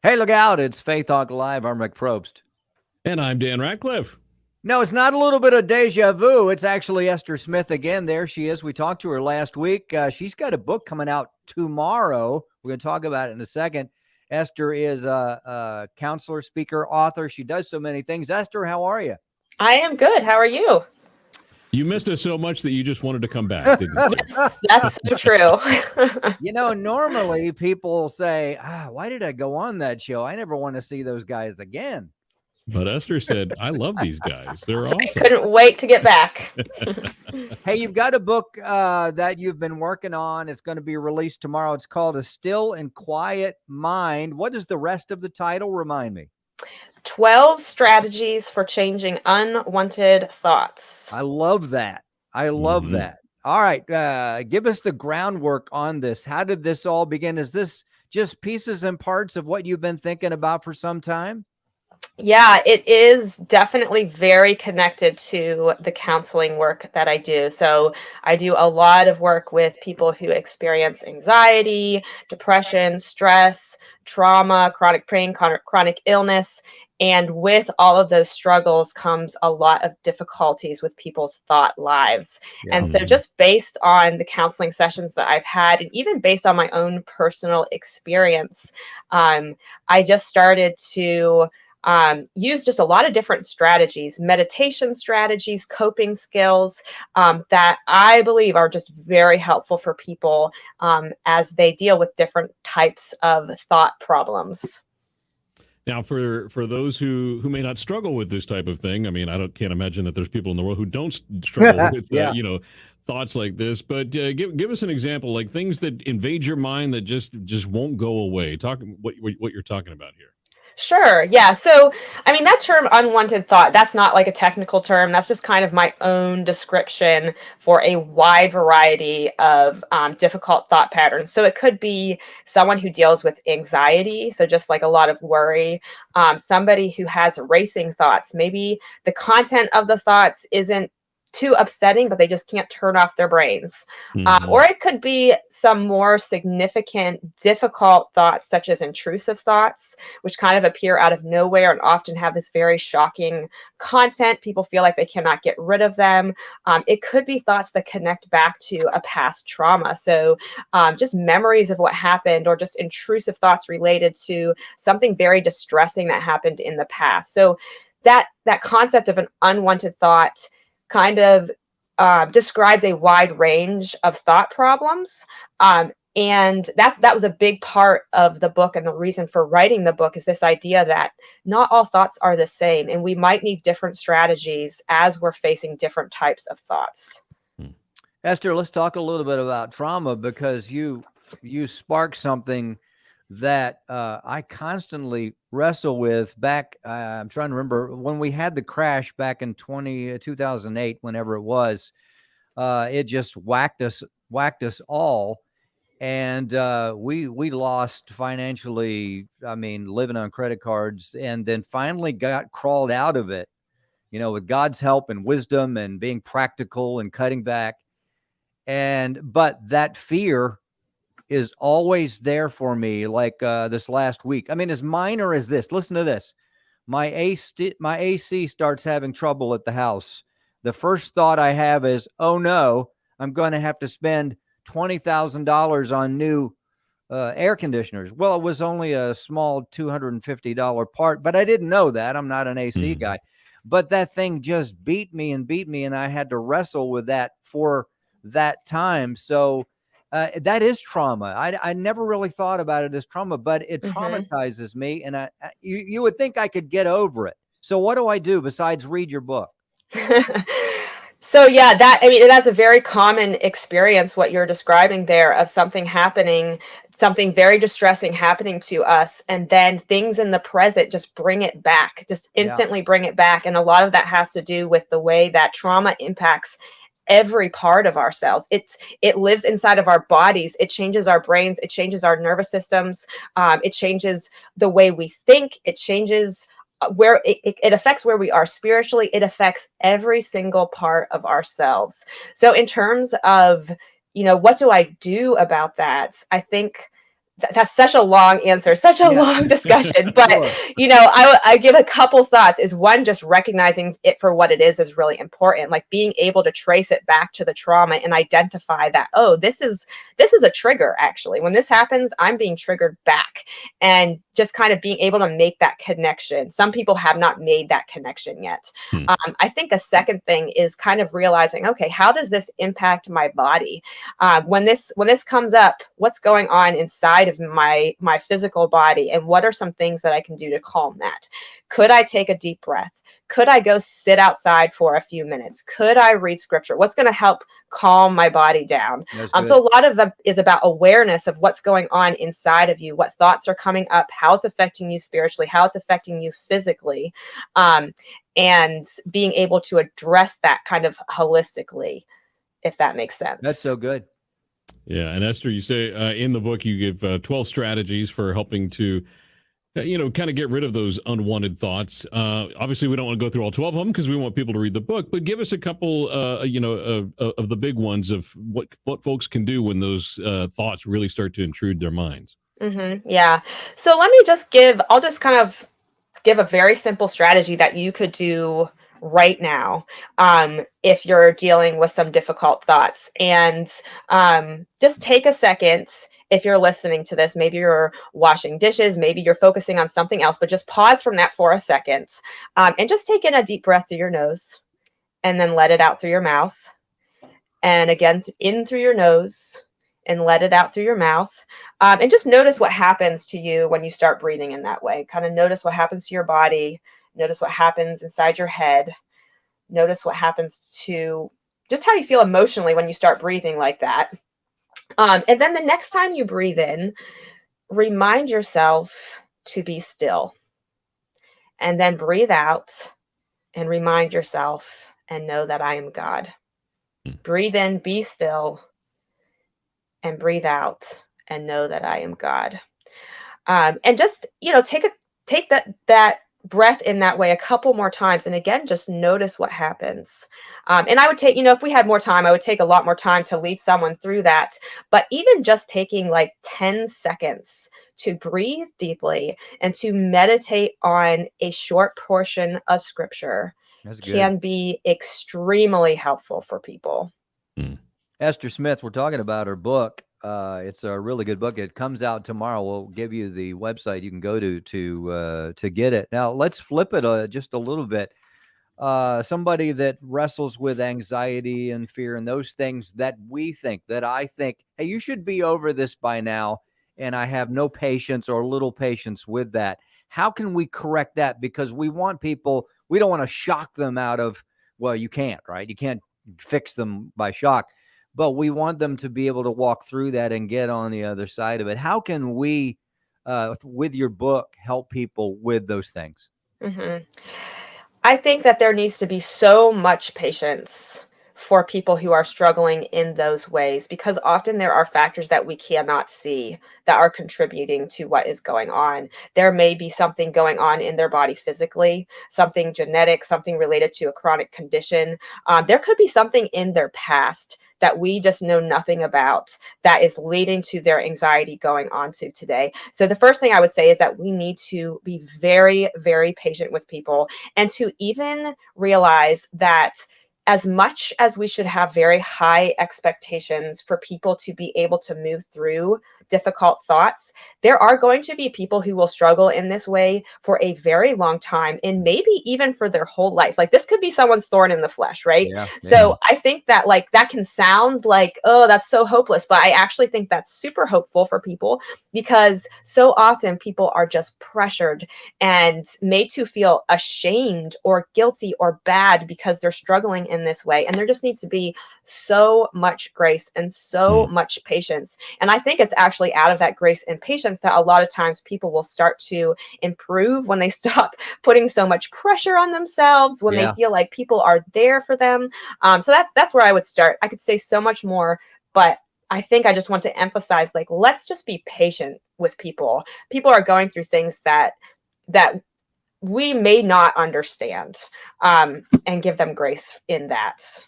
Hey, look out. It's Faith Talk Live. I'm Rick Probst. And I'm Dan Ratcliffe. No, it's not a little bit of deja vu. It's actually Esther Smith again. There she is. We talked to her last week. She's got a book coming out tomorrow. We're going to talk about it in a second. Esther is a counselor, speaker, author. She does so many things. Esther, how are you? I am good. How are you? You missed us so much that you just wanted to come back, didn't you? Yes, that's so true. Normally people say, why did I go on that show? I never want to see those guys again. But Esther said, I love these guys. They're awesome. I couldn't wait to get back. Hey, you've got a book that you've been working on. It's going to be released tomorrow. It's called A Still and Quiet Mind. What does the rest of the title remind me? 12 strategies for changing unwanted thoughts. I love that. I love that. All right. Give us the groundwork on this. How did this all begin? Is this just pieces and parts of what you've been thinking about for some time? Yeah, it is definitely very connected to the counseling work that I do. So I do a lot of work with people who experience anxiety, depression, stress, trauma, chronic pain, chronic illness. And with all of those struggles comes a lot of difficulties with people's thought lives. Yeah. And so just based on the counseling sessions that I've had, and even based on my own personal experience, I just started to use just a lot of different strategies, meditation strategies, coping skills that I believe are just very helpful for people as they deal with different types of thought problems. Now, for those who may not struggle with this type of thing, I mean, can't imagine that there's people in the world who don't struggle with, thoughts like this. But give us an example, like things that invade your mind that just won't go away. Talk what you're talking about here. Sure. Yeah. So, I mean, that term unwanted thought, that's not like a technical term. That's just kind of my own description for a wide variety of difficult thought patterns. So it could be someone who deals with anxiety. So just like a lot of worry, somebody who has racing thoughts. Maybe the content of the thoughts isn't too upsetting, but they just can't turn off their brains. Or it could be some more significant, difficult thoughts, such as intrusive thoughts, which kind of appear out of nowhere and often have this very shocking content. People feel like they cannot get rid of them. It could be thoughts that connect back to a past trauma. So just memories of what happened, or just intrusive thoughts related to something very distressing that happened in the past. So that concept of an unwanted thought kind of describes a wide range of thought problems. And that was a big part of the book. And the reason for writing the book is this idea that not all thoughts are the same, and we might need different strategies as we're facing different types of thoughts. Esther, let's talk a little bit about trauma, because you sparked something that I constantly wrestle with back. I'm trying to remember when we had the crash back in 2008, whenever it was. It just whacked us all, and we lost financially. I mean, living on credit cards, and then finally crawled out of it. With God's help and wisdom and being practical and cutting back. But that fear is always there for me, like this last week. I mean, as minor as this. Listen to this. My AC starts having trouble at the house. The first thought I have is, oh no, I'm going to have to spend $20,000 on new air conditioners. Well, it was only a small $250 part, but I didn't know that. I'm not an AC guy. But that thing just beat me, and I had to wrestle with that for that time. So that is trauma. I never really thought about it as trauma, but it traumatizes me, and you would think I could get over it. So what do I do besides read your book? So yeah, that's a very common experience, what you're describing there, of something happening, something very distressing happening to us, and then things in the present just bring it back, just instantly bring it back. And a lot of that has to do with the way that trauma impacts every part of ourselves. It lives inside of our bodies. It changes our brains. It changes our nervous systems. It changes the way we think. It changes where it affects where we are spiritually. It affects every single part of ourselves. So in terms of, what do I do about that? I think that's such a long answer, such a long discussion. But, Sure. I give a couple thoughts. Is one, just recognizing it for what it is really important. Like being able to trace it back to the trauma and identify that, oh, this is a trigger. Actually, when this happens, I'm being triggered back, and just kind of being able to make that connection. Some people have not made that connection yet. I think a second thing is kind of realizing, okay, how does this impact my body? When this comes up, what's going on inside of my physical body, and what are some things that I can do to calm that? Could I take a deep breath? Could I go sit outside for a few minutes? Could I read scripture? What's going to help calm my body down? So a lot of them is about awareness of what's going on inside of you, what thoughts are coming up, how it's affecting you spiritually, how it's affecting you physically, and being able to address that kind of holistically, if that makes sense. That's so good. Yeah. And Esther, you say in the book, you give 12 strategies for helping to, kind of get rid of those unwanted thoughts. Obviously, we don't want to go through all 12 of them because we want people to read the book, but give us a couple, of the big ones of what folks can do when those thoughts really start to intrude their minds. Yeah. So I'll just kind of give a very simple strategy that you could do right now, if you're dealing with some difficult thoughts. And just take a second. If you're listening to this, maybe you're washing dishes, maybe you're focusing on something else, but just pause from that for a second, and just take in a deep breath through your nose, and then let it out through your mouth. And again, in through your nose, and let it out through your mouth. And just notice what happens to you when you start breathing in that way. Kind of notice what happens to your body. Notice what happens inside your head. Notice what happens to just how you feel emotionally when you start breathing like that. And then the next time you breathe in, remind yourself to be still. And then breathe out and remind yourself and know that I am God. Breathe in, be still, and breathe out and know that I am God. And just, take that breath in that way a couple more times. And again, just notice what happens. And I would take, if we had more time, I would take a lot more time to lead someone through that. But even just taking like 10 seconds to breathe deeply and to meditate on a short portion of scripture can be extremely helpful for people. Esther Smith, we're talking about her book. It's a really good book. It comes out tomorrow. We'll give you the website you can go to get it. Now, let's flip it just a little bit. Somebody that wrestles with anxiety and fear and those things that I think, hey, you should be over this by now, and I have no patience or little patience with that. How can we correct that? Because we don't want to shock them out of, well, you can't, right? You can't fix them by shock. But we want them to be able to walk through that and get on the other side of it. How can we, with your book, help people with those things? I think that there needs to be so much patience for people who are struggling in those ways, because often there are factors that we cannot see that are contributing to what is going on. There may be something going on in their body physically, something genetic, something related to a chronic condition. There could be something in their past that we just know nothing about that is leading to their anxiety going on to today. So the first thing I would say is that we need to be very, very patient with people, and to even realize that as much as we should have very high expectations for people to be able to move through difficult thoughts, there are going to be people who will struggle in this way for a very long time, and maybe even for their whole life. Like, this could be someone's thorn in the flesh, right? Yeah. So I think that, like, that can sound like, oh, that's so hopeless, but I actually think that's super hopeful for people, because so often people are just pressured and made to feel ashamed or guilty or bad because they're struggling in this way. And there just needs to be so much grace and so much patience. And I think it's actually out of that grace and patience that a lot of times people will start to improve when they stop putting so much pressure on themselves, when they feel like people are there for them. So that's where I would start. I could say so much more, but I think I just want to emphasize, like, let's just be patient with people. People are going through things that we may not understand, and give them grace in that.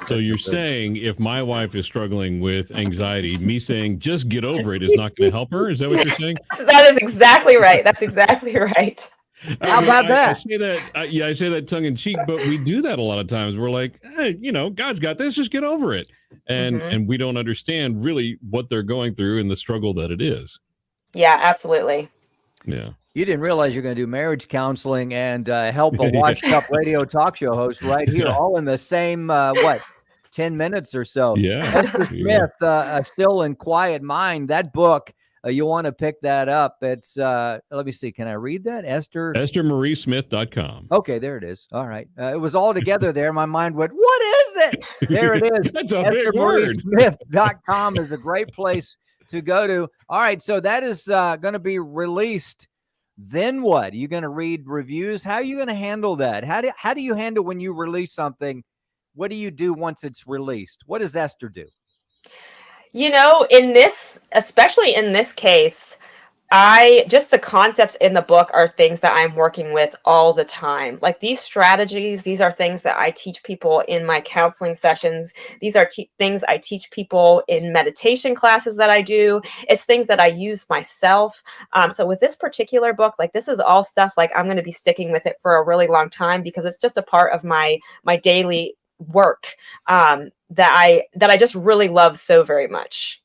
So you're saying if my wife is struggling with anxiety, me saying just get over it is not going to help her? Is that what you're saying? That is exactly right. That's exactly right. How about that? I say that, I say that tongue in cheek, but we do that a lot of times. We're like, hey, God's got this. Just get over it, and we don't understand really what they're going through and the struggle that it is. Yeah, absolutely. Yeah. You didn't realize you're going to do marriage counseling and help a washed-up radio talk show host right here, all in the same 10 minutes or so. Yeah. Esther Smith, Still and Quiet Mind. That book, you want to pick that up. It's let me see. Can I read that? EstherMarieSmith.com. Okay, there it is. All right. It was all together there. My mind went, what is it? There it is. That's a big word. EstherMarieSmith.com is a great place to go to. All right. So that is going to be released. Then what? Are you going to read reviews? How are you going to handle that? How do you handle when you release something? What do you do once it's released? What does Esther do? Especially in this case, the concepts in the book are things that I'm working with all the time. Like these strategies, these are things that I teach people in my counseling sessions. These are things I teach people in meditation classes that I do. It's things that I use myself. So with this particular book, like this is all stuff like I'm going to be sticking with it for a really long time because it's just a part of my daily work that I just really love so very much.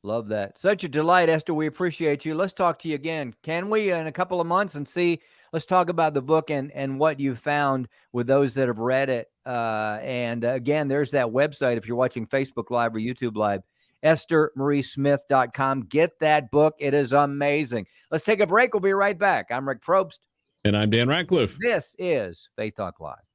Love that. Such a delight, Esther. We appreciate you. Let's talk to you again. Can we in a couple of months and see? Let's talk about the book and what you found with those that have read it. And again, there's that website if you're watching Facebook Live or YouTube Live, EstherMarieSmith.com. Get that book. It is amazing. Let's take a break. We'll be right back. I'm Rick Probst. And I'm Dan Ratcliffe. This is Faith Talk Live.